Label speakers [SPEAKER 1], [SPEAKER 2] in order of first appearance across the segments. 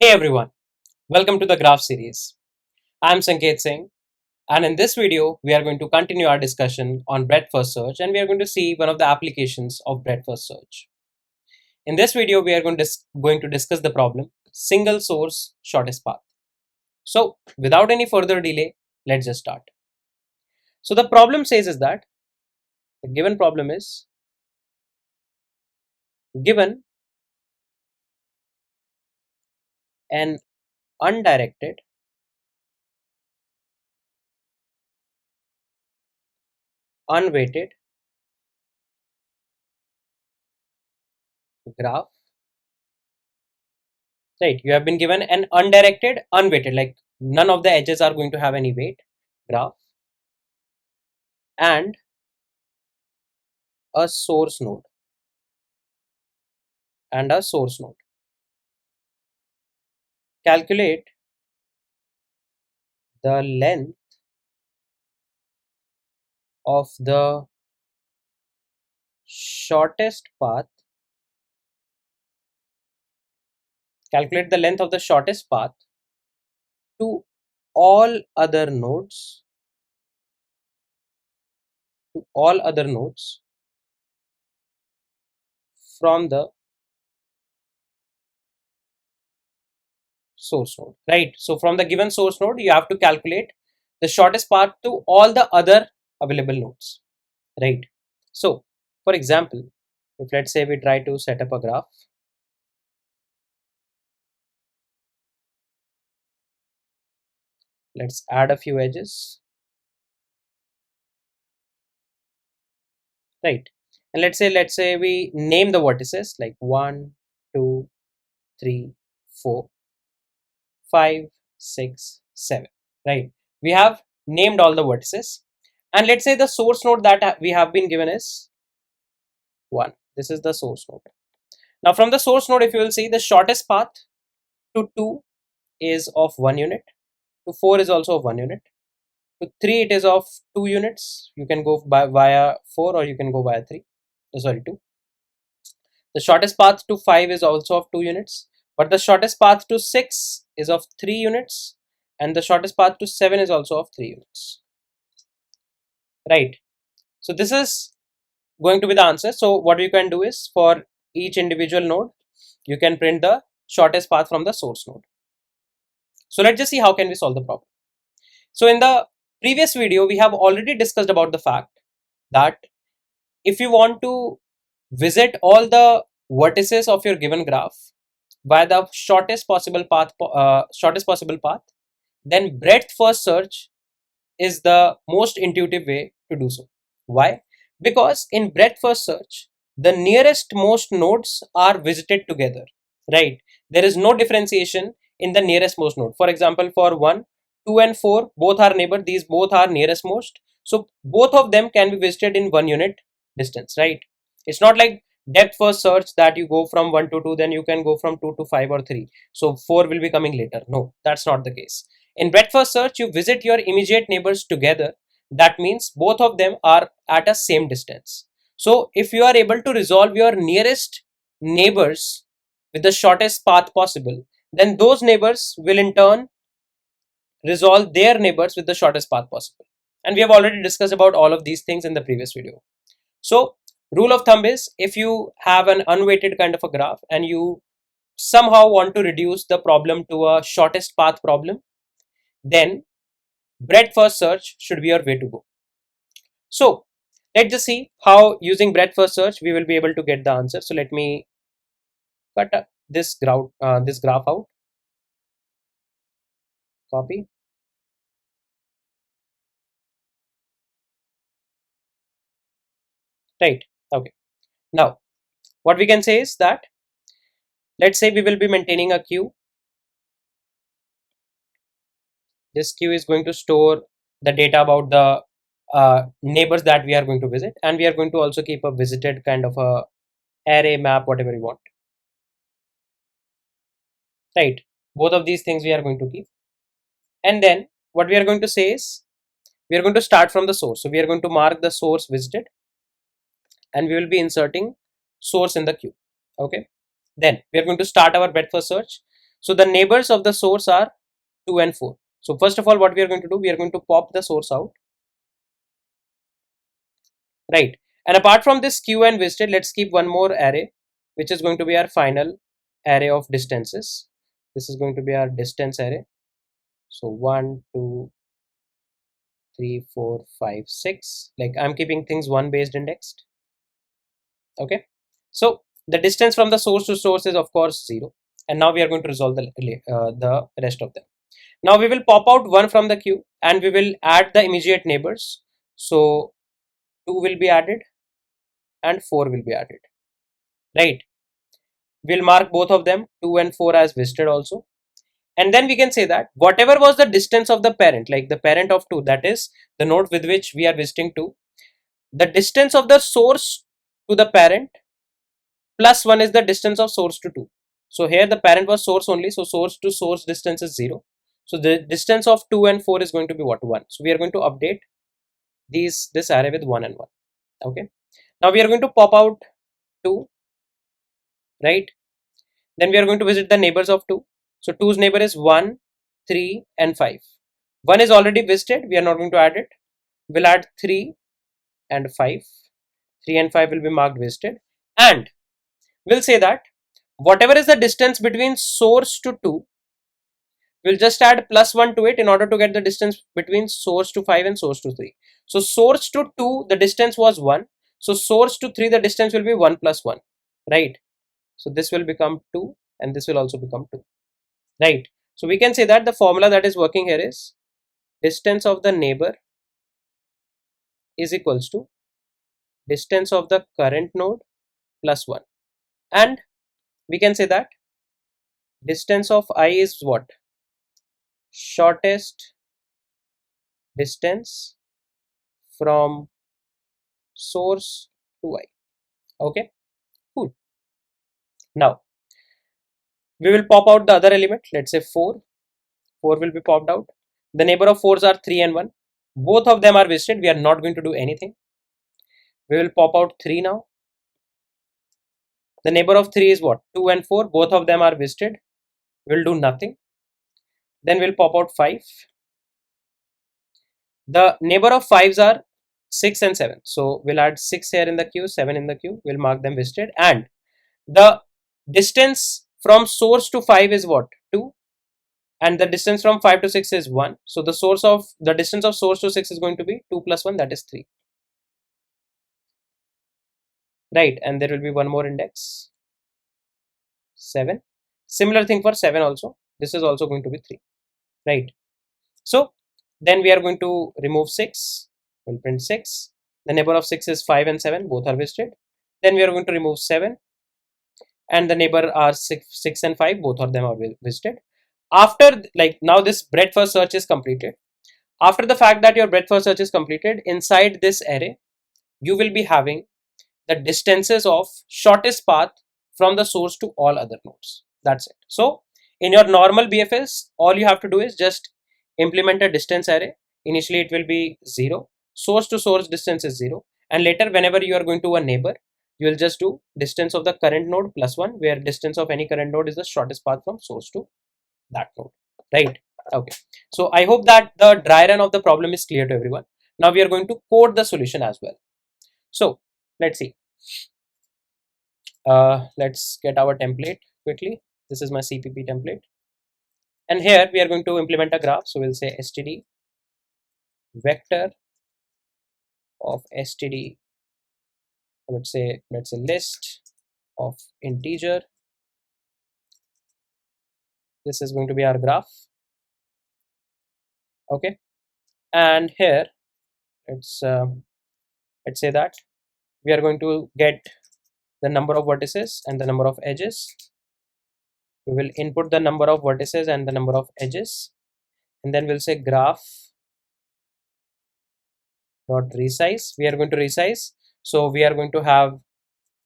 [SPEAKER 1] Hey everyone, welcome to the Graph series. I'm Sanket Singh, and in this video, we are going to continue our discussion on breadth first search, and we are going to see one of the applications of breadth first search. In this video, we are going to discuss the problem single source shortest path. So, without any further delay, let's just start. So, the problem says is that the given problem is given an undirected, unweighted graph. Right, you have been given an undirected, unweighted, like none of the edges are going to have any weight graph and a source node and a source node. Calculate the length of the shortest path. Calculate the length of the shortest path to all other nodes. To all other nodes from the source node. Right. So from the given source node, you have to calculate the shortest path to all the other available nodes. Right. So, for example, if let's say we try to set up a graph, let's add a few edges, right? And let's say we name the vertices like 1, 2, 3, 4, 5, 6, 7, right? We have named all the vertices, and let's say the source node that we have been given is 1. This is the source node. Now from the source node, if you will see, the shortest path to 2 is of 1 unit, to 4 is also of 1 unit, to 3 it is of 2 units. You can go via 4 or you can go via 3. Sorry, 2. The shortest path to 5 is also of 2 units, but the shortest path to 6 is of 3 units, and the shortest path to 7 is also of 3 units. Right. So this is going to be the answer. So what you can do is, for each individual node, you can print the shortest path from the source node. So let's just see how can we solve the problem. So in the previous video, we have already discussed about the fact that if you want to visit all the vertices of your given graph by the shortest possible path, then breadth first search is the most intuitive way to do so. Why? Because in breadth first search, the nearest most nodes are visited together, right? There is no differentiation in the nearest most node. For example, for 1, 2 and 4, both are neighbor, these both are nearest most. So both of them can be visited in 1 unit distance, right? It's not like depth first search that you go from 1 to 2, then you can go from 2 to 5 or 3. So 4 will be coming later. No, that's not the case. In breadth first search, you visit your immediate neighbors together. That means both of them are at a same distance. So if you are able to resolve your nearest neighbors with the shortest path possible, then those neighbors will in turn resolve their neighbors with the shortest path possible. And we have already discussed about all of these things in the previous video. So rule of thumb is, if you have an unweighted kind of a graph and you somehow want to reduce the problem to a shortest path problem, then breadth first search should be your way to go. So let's just see how using breadth first search we will be able to get the answer. So let me cut this graph out, copy, right? Okay, now what we can say is that, let's say we will be maintaining a queue. This queue is going to store the data about the neighbors that we are going to visit, and we are going to also keep a visited kind of a array, map, whatever you want, right? Both of these things we are going to keep. And then what we are going to say is, we are going to start from the source. So we are going to mark the source visited, and we will be inserting source in the queue. Okay, then we are going to start our breadth first search. So the neighbors of the source are 2 and 4. So first of all, what we are going to do, we are going to pop the source out, right? And apart from this q and visited, let's keep one more array, which is going to be our final array of distances. This is going to be our distance array. So 1, 2, 3, 4, 5, 6. Like I'm keeping things one based indexed. Okay. So the distance from the source to source is of course 0. And now we are going to resolve the rest of them. Now we will pop out 1 from the queue and we will add the immediate neighbors. So 2 will be added and 4 will be added, right? We'll mark both of them, 2 and 4, as visited also. And then we can say that whatever was the distance of the parent, like the parent of 2, that is the node with which we are visiting 2, the distance of the source to the parent plus 1 is the distance of source to 2. So here the parent was source only, so source to source distance is 0. So the distance of 2 and 4 is going to be what? 1. So we are going to update this array with 1 and 1. Okay. Now we are going to pop out 2, right? Then we are going to visit the neighbors of 2. So 2's neighbor is 1, 3 and 5. 1 is already visited, we are not going to add it. We'll add 3 and 5. 3 and 5 will be marked visited, and we'll say that whatever is the distance between source to 2, we'll just add plus 1 to it in order to get the distance between source to 5 and source to 3. So source to 2, the distance was 1. So source to 3, the distance will be 1 plus 1, right? So this will become 2 and this will also become 2, right? So we can say that the formula that is working here is distance of the neighbor is equals to distance of the current node plus 1. And we can say that distance of I is what? Shortest distance from source to I. Okay, cool. Now we will pop out the other element. Let's say 4. 4 will be popped out. The neighbor of 4s are 3 and 1. Both of them are visited. We are not going to do anything. We will pop out 3 now. The neighbor of 3 is what? 2 and 4. Both of them are visited. We'll do nothing. Then we'll pop out 5. The neighbor of 5s are 6 and 7. So we'll add 6 here in the queue, 7 in the queue. We'll mark them visited. And the distance from source to 5 is what? 2. And the distance from 5 to 6 is 1. So the distance of source to 6 is going to be 2 plus 1, that is 3. Right, and there will be one more index, 7. Similar thing for 7 also. This is also going to be 3. Right. So then we are going to remove 6. We'll print 6. The neighbor of 6 is 5 and 7. Both are visited. Then we are going to remove 7. And the neighbor are 6 and 5. Both of them are visited. After, like, now this breadth first search is completed. After the fact that your breadth first search is completed, inside this array, you will be having the distances of shortest path from the source to all other nodes. That's it. So in your normal BFS, all you have to do is just implement a distance array. Initially it will be 0. Source to source distance is 0. And later whenever you are going to a neighbor, you will just do distance of the current node plus 1, where distance of any current node is the shortest path from source to that node. Right? Okay. So I hope that the dry run of the problem is clear to everyone. Now we are going to code the solution as well. So let's see. Let's get our template quickly. This is my CPP template, and here we are going to implement a graph. So we'll say std vector of std, let's say list of integer. This is going to be our graph. Okay, and here let's say that we are going to get the number of vertices and the number of edges. We will input the number of vertices and the number of edges, and then we'll say graph dot resize. We are going to resize, so we are going to have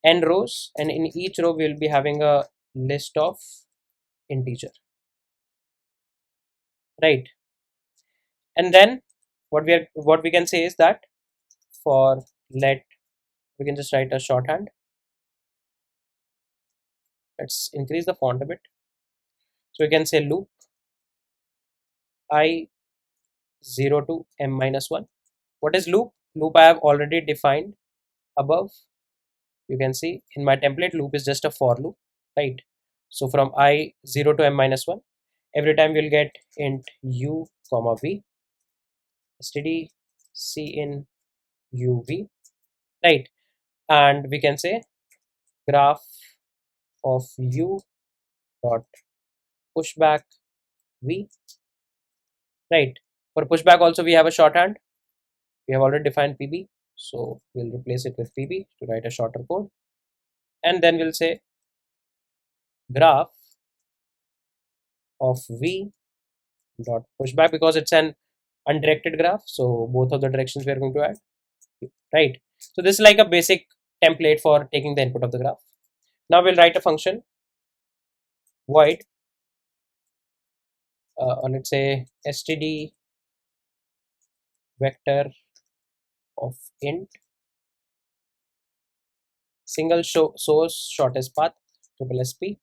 [SPEAKER 1] n rows, and in each row we will be having a list of integer, right? And then what we can say is that for let, we can just write a shorthand. Let's increase the font a bit. So we can say loop I 0 to m minus 1. What is loop? Loop I have already defined above. You can see in my template, loop is just a for loop, right? So from I 0 to m minus 1, every time we'll get int u comma v std c in uv, right? And we can say graph of u dot pushback v, right? For pushback also we have a shorthand. We have already defined pb, so we'll replace it with pb to write a shorter code, and then we'll say graph of v dot pushback, because it's an undirected graph, so both of the directions we are going to add, right? So this is like a basic template for taking the input of the graph. Now we'll write a function void, or let's say std vector of int single source shortest path (SSP),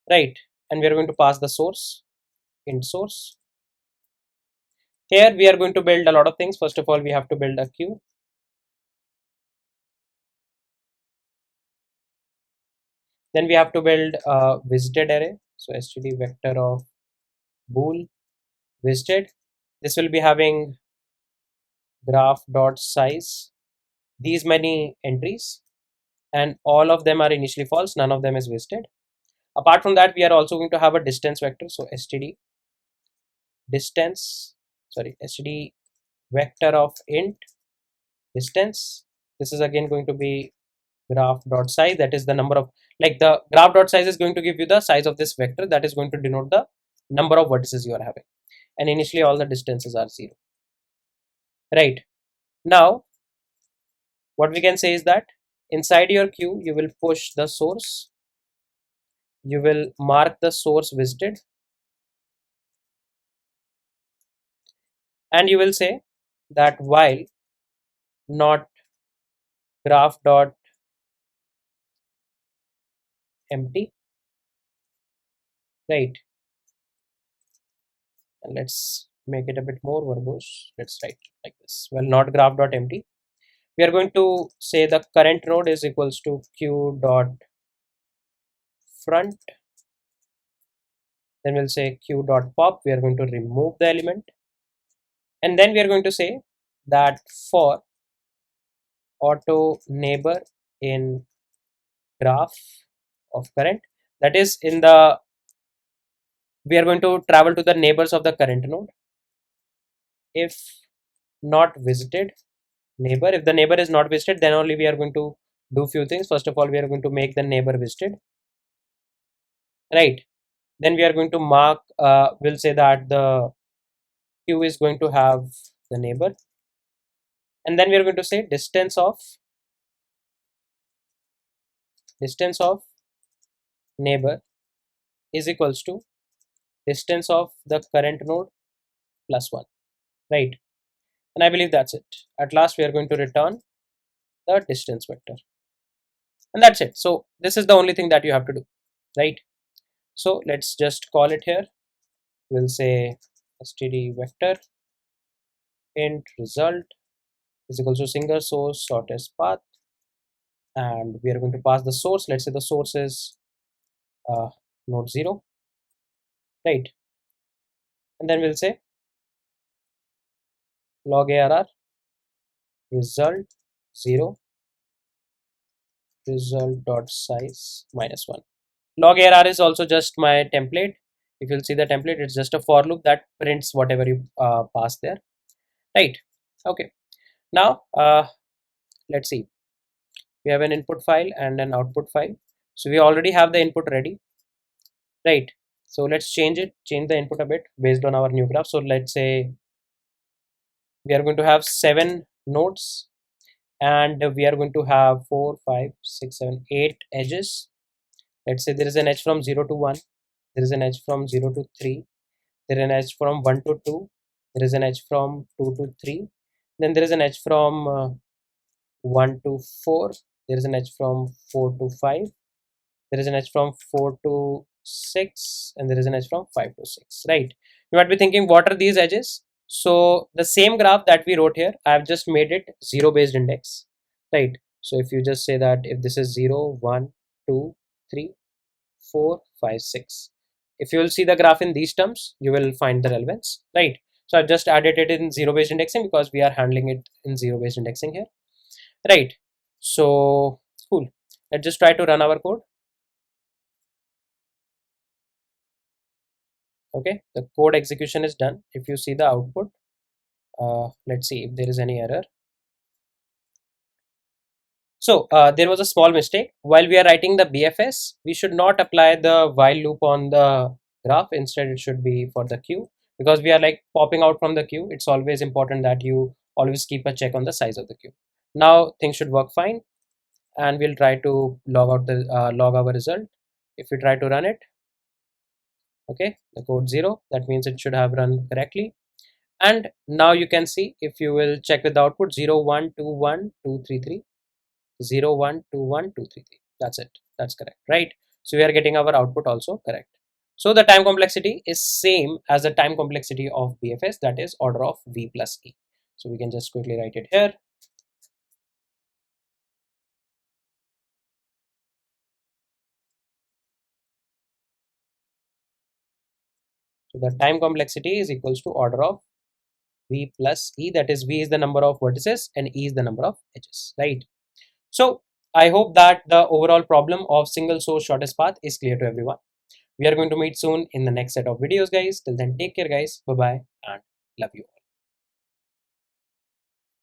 [SPEAKER 1] right? And we are going to pass the source int source. Here we are going to build a lot of things. First of all, we have to build a queue. Then we have to build a visited array. So std vector of bool visited. This will be having graph dot size these many entries, and all of them are initially false. None of them is visited. Apart from that, we are also going to have a distance vector. So std std vector of int distance. This is again going to be graph dot size, that is the number of, like, the graph dot size is going to give you the size of this vector, that is going to denote the number of vertices you are having, and initially all the distances are 0, right? Now what we can say is that inside your queue you will push the source, you will mark the source visited, and you will say that while not graph dot empty, right? And let's make it a bit more verbose. Let's write like this. Well, not graph dot empty. We are going to say the current node is equals to q dot front. Then we'll say q dot pop. We are going to remove the element, and then we are going to say that for auto neighbor in graph of current, that is in the, we are going to travel to the neighbors of the current node. If not visited neighbor, if the neighbor is not visited, then only we are going to do few things. First of all, we are going to make the neighbor visited, right? Then we are going to mark, we'll say that the queue is going to have the neighbor, and then we are going to say distance of neighbor is equals to distance of the current node plus 1, right? And I believe that's it. At last we are going to return the distance vector, and that's it. So this is the only thing that you have to do, right? So let's just call it here. We'll say std vector int result is equal to single source shortest path, and we are going to pass the source. Let's say the source is node 0, right? And then we'll say log arr result 0 result dot size minus 1. Log arr is also just my template. If you'll see the template, it's just a for loop that prints whatever you pass there, right? Okay, now let's see. We have an input file and an output file. So we already have the input ready, right? So let's change the input a bit based on our new graph. So let's say we are going to have 7 nodes, and we are going to have 4, 5, 6, 7, 8 edges. Let's say there is an edge from 0 to 1, there is an edge from 0 to 3, there is an edge from 1 to 2, there is an edge from 2 to 3, then there is an edge from 1 to 4, there is an edge from 4 to 5, there is an edge from 4 to 6, and there is an edge from 5 to 6, right? You might be thinking, what are these edges? So the same graph that we wrote here, I have just made it 0 based index, right? So if you just say that if this is 0, 1, 2, 3, 4, 5, 6, if you will see the graph in these terms, you will find the relevance, right? So I've just added it in 0 based indexing because we are handling it in 0 based indexing here, right? So cool. Let's just try to run our code. Okay, the code execution is done. If you see the output, let's see if there is any error. So there was a small mistake. While we are writing the BFS, we should not apply the while loop on the graph. Instead, it should be for the queue, because we are like popping out from the queue. It's always important that you always keep a check on the size of the queue. Now things should work fine, and we'll try to log our result. If we try to run it, okay, the code 0. That means it should have run correctly. And now you can see, if you will check with the output, 0 1 2 1 2 3 3, 0 1 2 1 2 3 3. That's it. That's correct, right? So we are getting our output also correct. So the time complexity is same as the time complexity of BFS, that is order of V plus E. So we can just quickly write it here. So the time complexity is equals to order of V plus E, that is V is the number of vertices and E is the number of edges, right? So I hope that the overall problem of single source shortest path is clear to everyone. We are going to meet soon in the next set of videos, guys. Till then, take care, guys. Bye bye, and love you all.